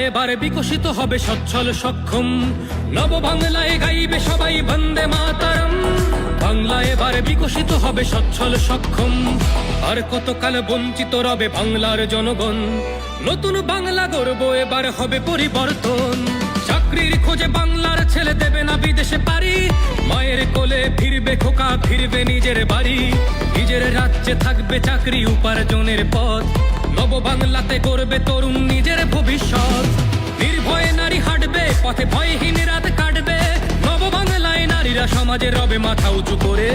এবার বিকশিত হবে সচ্ছল সক্ষম, নব বাংলায় গাইবে সবাই বন্দে মাতরম। বাংলা এবার বিকশিত হবে সচ্ছল সক্ষম, আর কতকাল বঞ্চিত রবে বাংলার জনগণ। নতুন বাংলা গর্ব এবার হবে পরিবর্তন। চাকরির খোঁজে বাংলার ছেলে দেবে না বিদেশে পারি, মায়ের কোলে ফিরবে খোকা, ফিরবে নিজের বাড়ি। নিজের রাজ্যে থাকবে চাকরি উপার্জনের পথ, নব বাংলাতে করবে তরুণ নিজের ভবিষ্যৎ। নির্ভয়ে নারী হাঁটবে পথে, ভয়হীন রাত কাটবে। নব বাংলায় নারীরা সমাজে রবে মাথা উঁচু করে।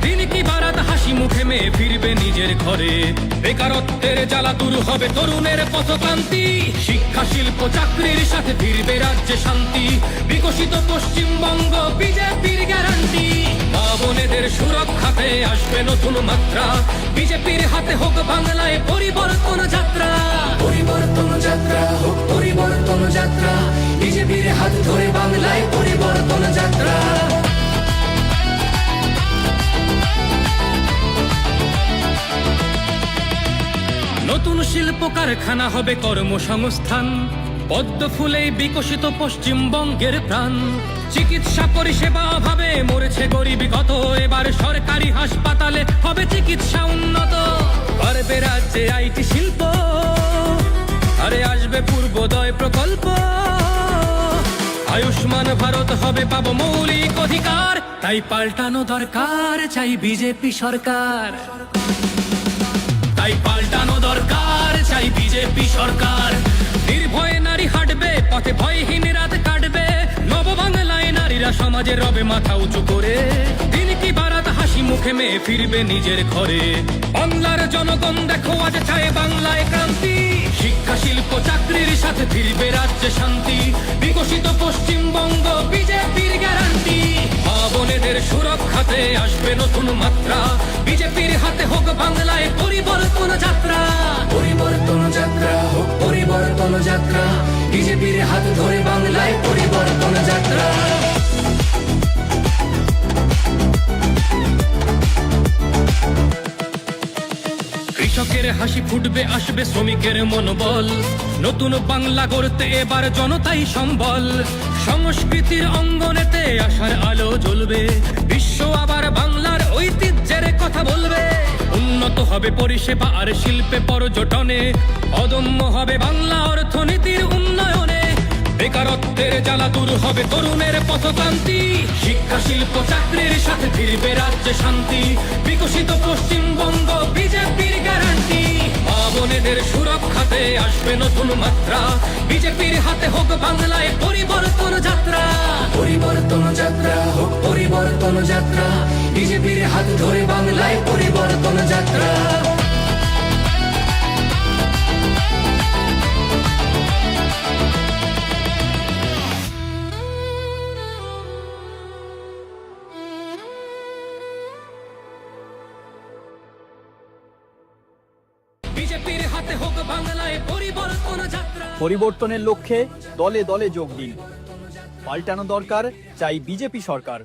দিন কি বারাত হাসি মুখে মেয়ে ফিরবে নিজের ঘরে। বেকারত্বের জ্বালা দূর হবে তরুণের পথক্রান্তি, শিক্ষা শিল্প চাকরির সাথে ফিরবে রাজ্যে শান্তি। বিকশিত পশ্চিমবঙ্গ বিজেপির গ্যারান্টি, মা বোনেদের সুরক্ষাতে আসবে নতুন মাত্রা। বিজেপির হাতে হোক বাংলায় পরিবর্তন যাত্রা। পরিবর্তন যাত্রা হোক পরিবর্তন যাত্রা, বিজেপির হাত ধরে বাংলায় পরিবর্তন যাত্রা। নতুন শিল্প কারখানা হবে কর্মসংস্থান, পদ্ম ফুলেই বিকশিত পশ্চিমবঙ্গের প্রাণ। চিকিৎসা পরিষেবা অভাবে মরেছে গরিবী কত, এবার সরকারি হাসপাতালে হবে চিকিৎসা উন্নত। পারবে রাজ্যে আইটি শিল্প, আরে আসবে পূর্বোদয় প্রকল্প। আয়ুষ্মান ভারত হবে পাবো মৌলিক অধিকার, তাই পাল্টানো দরকার চাই বিজেপি সরকার। তাই পাল্টানো দরকার চাই বিজেপি সরকার। নির্ভয়ে নারী হাঁটবে পথে, ভয়হীন রাত কাটবে। নব বাংলায় নারীরা সমাজে রবে মাথা উঁচু করে। দিন কি বারাত হাসি মুখে মেয়ে ফিরবে নিজের ঘরে। বাংলার জনগণ দেখো আজ চায় বাংলায় ক্রান্তি, শিক্ষা শিল্প চাকরির সাথে ফিরবে রাজ্যে শান্তি। বিকশিত পশ্চিমবঙ্গ বিজেপির গ্যারান্টি, মা বোনেদের সুরক্ষাতে আসবে নতুন মাত্রা। বিজেপির হাতে হোক বাংলায় পরিবর্তন যাত্রা। পরিবর্তন যাত্রা হোক পরিবর্তন যাত্রা, বিজেপির হাত ধরে বাংলায় পরিবর্তন যাত্রা। কৃষকের হাসি ফুটবে, আসবে শ্রমিকের মনোবল। নতুন বাংলা গড়তে এবার জনতাই সম্বল। সংস্কৃতির অঙ্গনেতে আশার আলো জ্বলবে, বিশ্ব আবার বাংলার ঐতিহ্যের কথা বলবে। উন্নত হবে পরিষেবা আর শিল্পে পর্যটনে, অদম্য হবে বাংলা অর্থনীতির উন্নয়নে। বেকারত্বের জ্বালা দূর হবে তরুণের পথক্রান্তি, শিক্ষা শিল্প চাকরির সাথে ফিরবে রাজ্যে শান্তি। বিকশিত পশ্চিমবঙ্গ বিজেপির গ্যারান্টি, মা বোনেদের সুরক্ষাতে আসবে নতুন মাত্রা। বিজেপির হাতে হোক বাংলায় পরিবর্তন যাত্রা। পরিবর্তন যাত্রা হোক পরিবর্তন যাত্রা, বিজেপির হাত ধরে বাংলায় পরিবর্তন যাত্রা। বিজেপির হাতে হোক বাংলায় পরিবর্তন যাত্রা। পরিবর্তনের লক্ষ্যে দলে দলে যোগ দিন। পাল্টানো দরকার চাই বিজেপি সরকার।